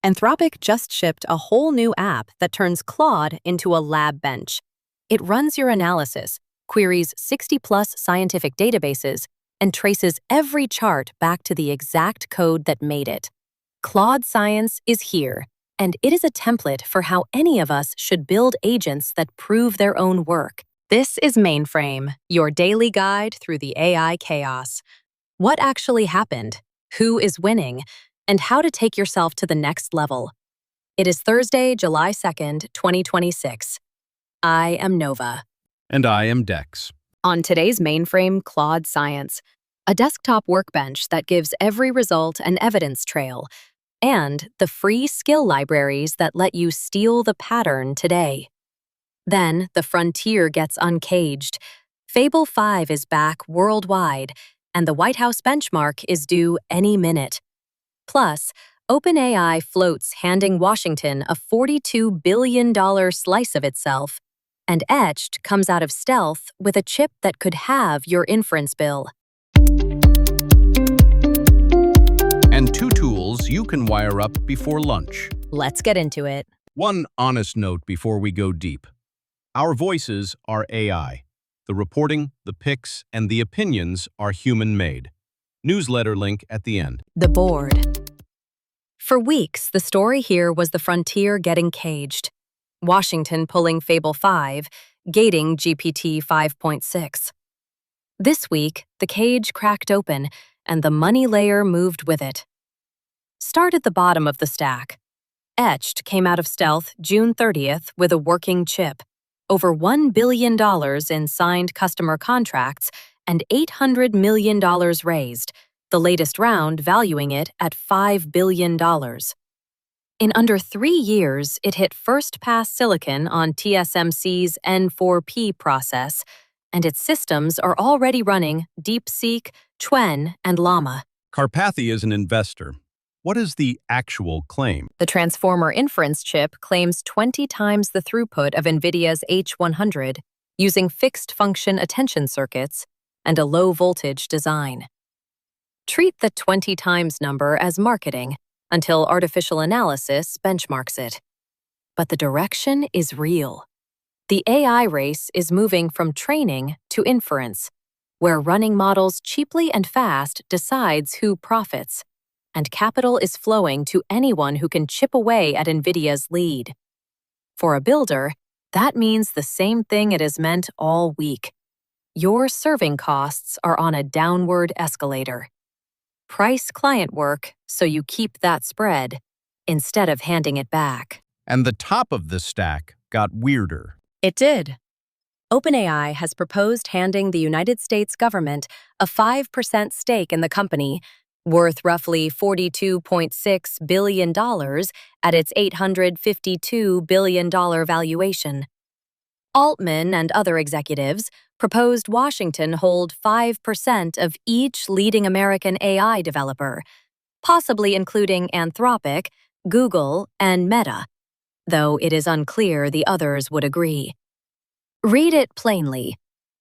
Anthropic just shipped a whole new app that turns Claude into a lab bench. It runs your analysis, queries 60-plus scientific databases, and traces every chart back to the exact code that made it. Claude Science is here, and it is a template for how any of us should build agents that prove their own work. This is Mainframe, your daily guide through the AI chaos. What actually happened? Who is winning? And how to take yourself to the next level. It is Thursday, July 2nd, 2026. I am Nova. And I am Dex. On today's Mainframe, Claude Science, a desktop workbench that gives every result an evidence trail, and the free skill libraries that let you steal the pattern today. Then the frontier gets uncaged. Fable 5 is back worldwide, and the White House benchmark is due any minute. Plus, OpenAI floats handing Washington a $42 billion slice of itself, and Etched comes out of stealth with a chip that could have your inference bill. And 2 tools you can wire up before lunch. Let's get into it. One honest note before we go deep. Our voices are AI. The reporting, the pics, and the opinions are human-made. Newsletter link at the end. The board. For weeks, the story here was the frontier getting caged. Washington pulling Fable 5, gating GPT 5.6. This week, the cage cracked open, and the money layer moved with it. Start at the bottom of the stack. Etched came out of stealth June 30th with a working chip, over $1 billion in signed customer contracts, and $800 million raised, the latest round valuing it at $5 billion. In under 3 years, it hit first-pass silicon on TSMC's N4P process, and its systems are already running DeepSeek, Chuen, and Llama. Carpathy is an investor. What is the actual claim? The Transformer inference chip claims 20 times the throughput of NVIDIA's H100 using fixed-function attention circuits and a low-voltage design. Treat the 20 times number as marketing until artificial analysis benchmarks it. But the direction is real. The AI race is moving from training to inference, where running models cheaply and fast decides who profits, and capital is flowing to anyone who can chip away at NVIDIA's lead. For a builder, that means the same thing it has meant all week. Your serving costs are on a downward escalator. Price client work so you keep that spread instead of handing it back. And the top of the stack got weirder. It did. OpenAI has proposed handing the United States government a 5% stake in the company, worth roughly $42.6 billion at its $852 billion valuation. Altman and other executives proposed Washington hold 5% of each leading American AI developer, possibly including Anthropic, Google, and Meta, though it is unclear the others would agree. Read it plainly.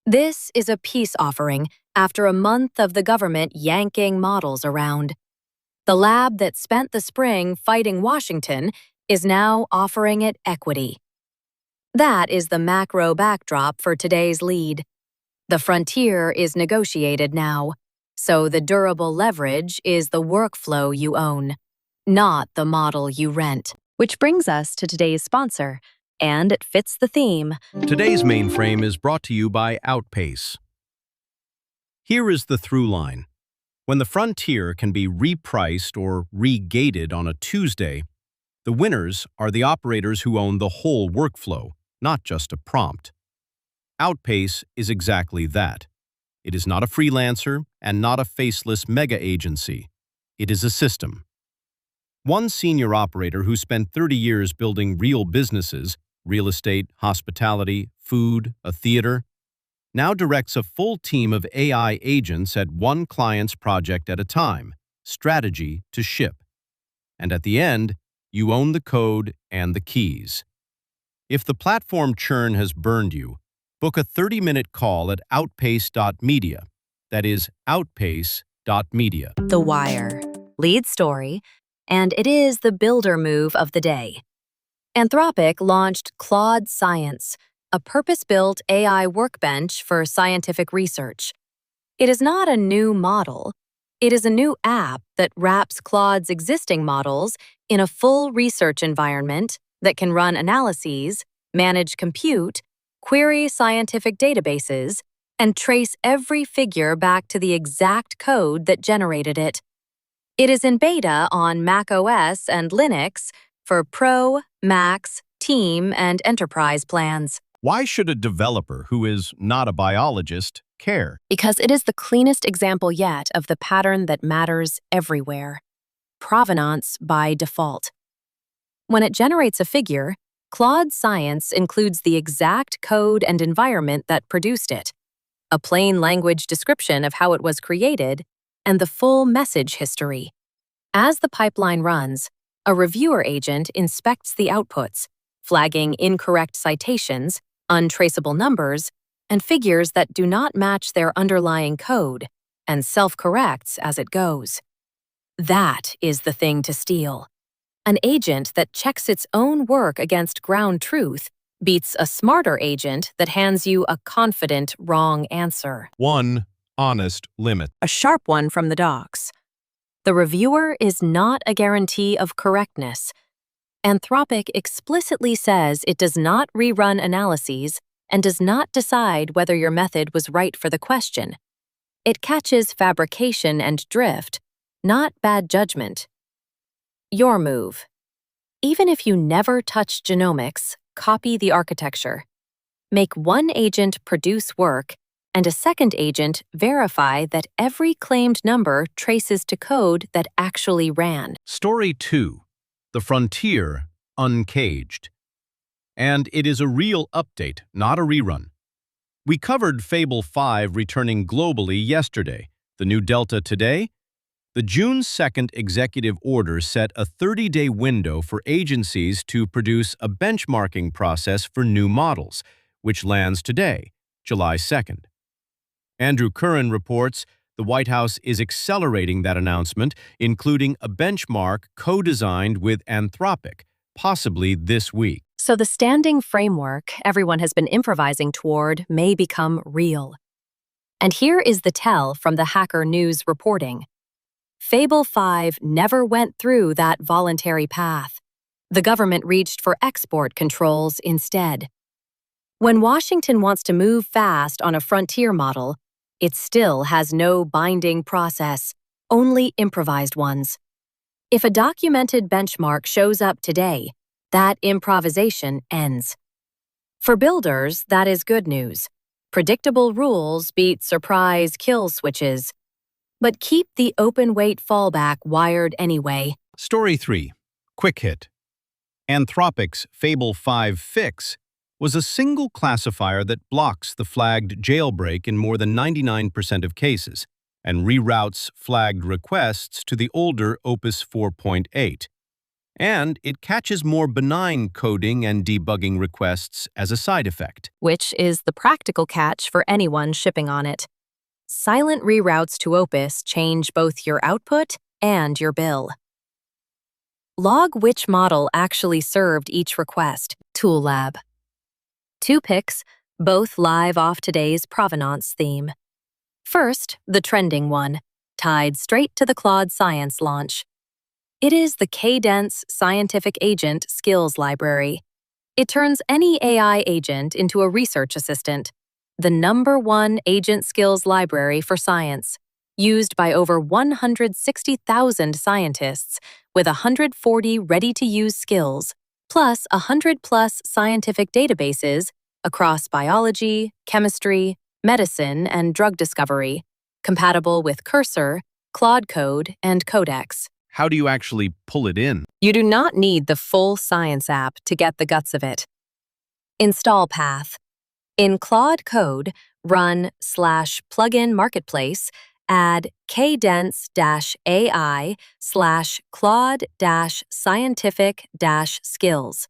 This is a peace offering after a month of the government yanking models around. The lab that spent the spring fighting Washington is now offering it equity. That is the macro backdrop for today's lead. The frontier is negotiated now, so the durable leverage is the workflow you own, not the model you rent. Which brings us to today's sponsor, and it fits the theme. Today's Mainframe is brought to you by Outpace. Here is the through line. When the frontier can be repriced or re-gated on a Tuesday, the winners are the operators who own the whole workflow, not just a prompt. Outpace is exactly that. It is not a freelancer and not a faceless mega agency. It is a system. One senior operator who spent 30 years building real businesses, real estate, hospitality, food, a theater, now directs a full team of AI agents at one client's project at a time, strategy to ship. And at the end, you own the code and the keys. If the platform churn has burned you, book a 30-minute call at outpace.media. That is outpace.media. The Wire. Lead story. and it is the builder move of the day. Anthropic launched Claude Science, a purpose-built AI workbench for scientific research. It is not a new model. It is a new app that wraps Claude's existing models in a full research environment that can run analyses, manage compute, query scientific databases, and trace every figure back to the exact code that generated it. It is in beta on macOS and Linux for Pro, Max, Team, and Enterprise plans. Why should a developer who is not a biologist care? Because it is the cleanest example yet of the pattern that matters everywhere: provenance by default. When it generates a figure, Claude Science includes the exact code and environment that produced it, a plain language description of how it was created, and the full message history. As the pipeline runs, a reviewer agent inspects the outputs, flagging incorrect citations, untraceable numbers, and figures that do not match their underlying code, and self-corrects as it goes. That is the thing to steal. An agent that checks its own work against ground truth beats a smarter agent that hands you a confident wrong answer. One honest limit. A sharp one from the docs. The reviewer is not a guarantee of correctness. Anthropic explicitly says it does not rerun analyses and does not decide whether your method was right for the question. It catches fabrication and drift, not bad judgment. Your move. Even if you never touch genomics, copy the architecture. Make one agent produce work and a second agent verify that every claimed number traces to code that actually ran. Story 2. The Frontier Uncaged. And it is a real update, not a rerun. We covered Fable 5 returning globally yesterday, the new Delta today. The June 2nd executive order set a 30-day window for agencies to produce a benchmarking process for new models, which lands today, July 2nd. Andrew Curran reports the White House is accelerating that announcement, including a benchmark co-designed with Anthropic, possibly this week. So the standing framework everyone has been improvising toward may become real. And here is the tell from the Hacker News reporting. Fable 5 never went through that voluntary path. The government reached for export controls instead. When Washington wants to move fast on a frontier model, it still has no binding process, only improvised ones. If a documented benchmark shows up today, that improvisation ends. For builders, that is good news. Predictable rules beat surprise kill switches. But keep the open-weight fallback wired anyway. Story 3. Quick hit. Anthropic's Fable 5 fix was a single classifier that blocks the flagged jailbreak in more than 99% of cases and reroutes flagged requests to the older Opus 4.8. And it catches more benign coding and debugging requests as a side effect. Which is the practical catch for anyone shipping on it. Silent reroutes to Opus change both your output and your bill. Log which model actually served each request. Tool Lab. 2 picks, both live off today's provenance theme. First, the trending one, tied straight to the Claude Science launch. It is the Cadence Scientific Agent Skills Library. It turns any AI agent into a research assistant. The #1 agent skills library for science, used by over 160,000 scientists with 140 ready-to-use skills, plus 100+ scientific databases across biology, chemistry, medicine, and drug discovery, compatible with Cursor, Claude Code, and Codex. How do you actually pull it in? You do not need the full science app to get the guts of it. Install path. In Claude Code, run/plugin marketplace, add cadence-AI/Claude-scientific-skills.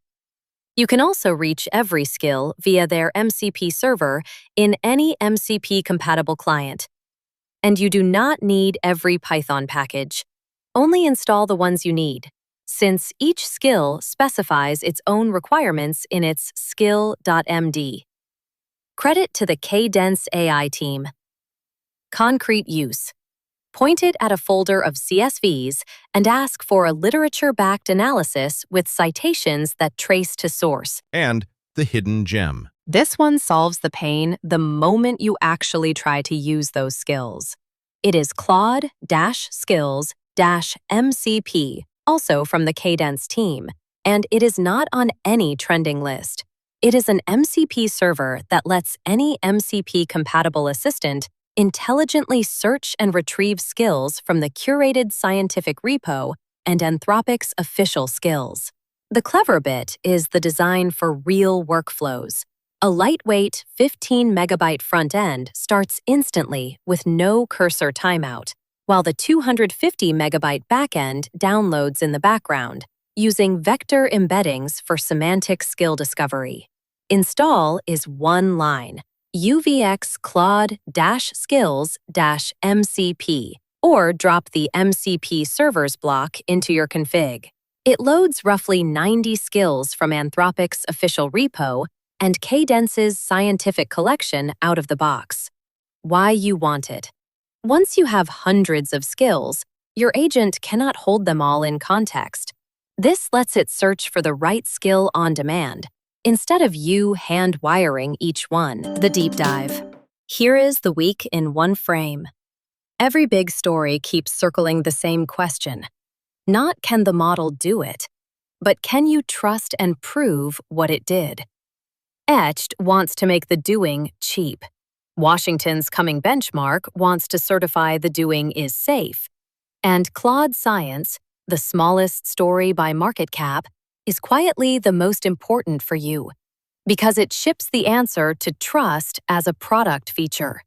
You can also reach every skill via their MCP server in any MCP-compatible client. And you do not need every Python package. Only install the ones you need, since each skill specifies its own requirements in its skill.md. Credit to the Cadence AI team. Concrete use. Point it at a folder of CSVs and ask for a literature-backed analysis with citations that trace to source. And the hidden gem. This one solves the pain the moment you actually try to use those skills. It is Claude-Skills-MCP, also from the Cadence team, and it is not on any trending list. It is an MCP server that lets any MCP-compatible assistant intelligently search and retrieve skills from the curated scientific repo and Anthropic's official skills. The clever bit is the design for real workflows. A lightweight 15-megabyte front end starts instantly with no cursor timeout, while the 250-megabyte backend downloads in the background, using vector embeddings for semantic skill discovery. Install is one line: UVX Claude-Skills-MCP, or drop the MCP servers block into your config. It loads roughly 90 skills from Anthropic's official repo and Cadence's scientific collection out of the box. Why you want it. Once you have hundreds of skills, your agent cannot hold them all in context. This lets it search for the right skill on demand, instead of you hand-wiring each one. The deep dive. Here is the week in one frame. Every big story keeps circling the same question. Not can the model do it, but can you trust and prove what it did? Etched wants to make the doing cheap. Washington's coming benchmark wants to certify the doing is safe. And Claude Science, the smallest story by market cap, is quietly the most important for you, because it ships the answer to trust as a product feature.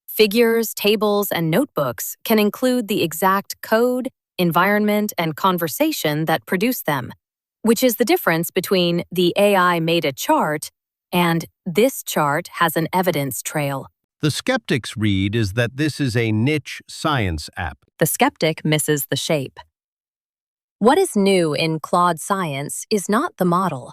Figures, tables, and notebooks can include the exact code, environment, and conversation that produce them, which is the difference between the AI made a chart and this chart has an evidence trail. The skeptic's read is that this is a niche science app. The skeptic misses the shape. What is new in Claude Science is not the model.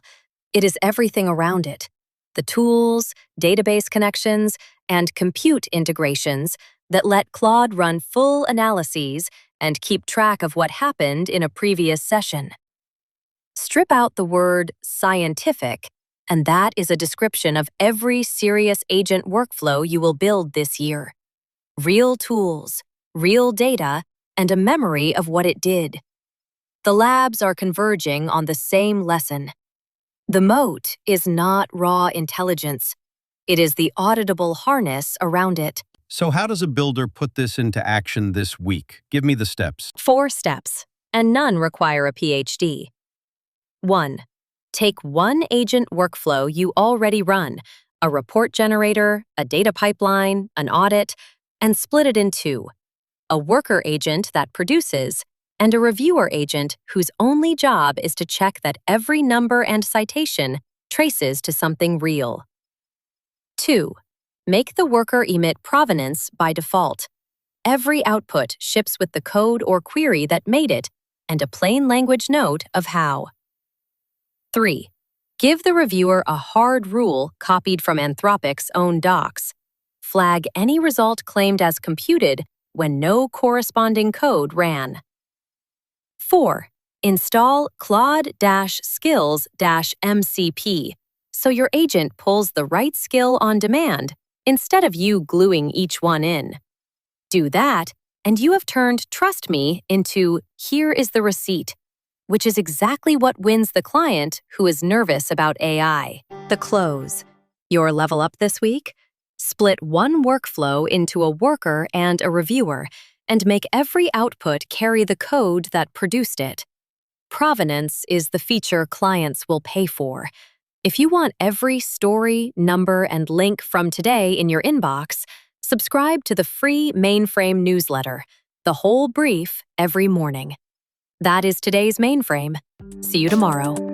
It is everything around it. The tools, database connections, and compute integrations that let Claude run full analyses and keep track of what happened in a previous session. Strip out the word scientific, and that is a description of every serious agent workflow you will build this year. Real tools, real data, and a memory of what it did. The labs are converging on the same lesson. The moat is not raw intelligence. It is the auditable harness around it. So how does a builder put this into action this week? Give me the steps. 4 steps, and none require a PhD. 1. Take one agent workflow you already run, a report generator, a data pipeline, an audit, and split it in 2. A worker agent that produces, and a reviewer agent whose only job is to check that every number and citation traces to something real. 2. Make the worker emit provenance by default. Every output ships with the code or query that made it and a plain language note of how. 3. Give the reviewer a hard rule copied from Anthropic's own docs. Flag any result claimed as computed when no corresponding code ran. 4. Install Claude-Skills-MCP so your agent pulls the right skill on demand instead of you gluing each one in. Do that, and you have turned Trust Me into Here is the receipt, which is exactly what wins the client who is nervous about AI. The close. Your level up this week? Split one workflow into a worker and a reviewer, and make every output carry the code that produced it. Provenance is the feature clients will pay for. If you want every story, number, and link from today in your inbox, subscribe to the free Mainframe newsletter, the whole brief every morning. That is today's Mainframe. See you tomorrow.